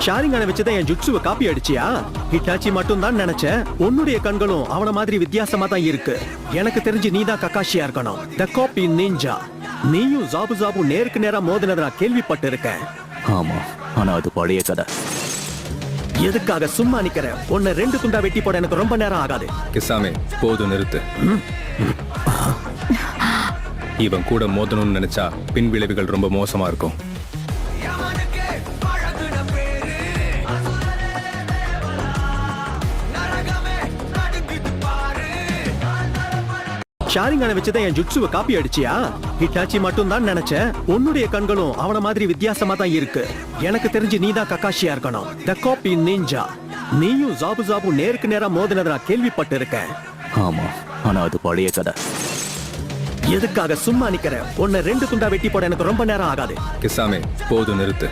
ஷாரிங்கான வச்சுதான் என் ஜுட்சுவை copy அடிச்சியா? Hitachi மட்டும் தான் நினைச்சேன். உன்னுடைய கண்களும் அவன மாதிரி வித்தியாசமா தான் இருக்கு. எனக்கு தெரிஞ்சு நீ தான் கக்காஷியா இருக்கணும். த காப்பி நிஞ்சா. நீயும் ஜாபு நேருக்கு நேரா மோதினத நான் கேள்விப்பட்டு இருக்கேன். ஆமா, ஆனா அது பழைய கதை. எதுக்காக சும்மா நிக்கிற? உன்னை 2 துண்டா வெட்டி போட எனக்கு ரொம்ப நேரம் ஆகாது. கிசாமே, போதும் நிறுத்து. இவன் கூட மோதணும்னு நினைச்சா பின் விளைவுகள் ரொம்ப மோசமா இருக்கும். ஷாரிங்கான வச்சுதான் என் ஜுட்சுவை காப்பி அடிச்சியா? ஹிட்டாச்சி மட்டும் தான் நினைச்சேன். உன்னுடைய கண்களும் அவன மாதிரி வித்தியாசமா தான் இருக்கு. எனக்கு தெரிஞ்சு நீ தான் கக்காஷியா இருக்கணும். த காப்பி நிஞ்சா. நீயும் ஜாபு நேருக்கு நேரா மோதினத நான் கேள்விப்பட்டு இருக்கேன். ஆமா, ஆனா அது பழைய கதை. எதுக்காக சும்மா நிக்கிற? உன்னை 2 துண்டா வெட்டி போட எனக்கு ரொம்ப நேரம் ஆகாது. கிசாமே, போதும் நிறுத்து.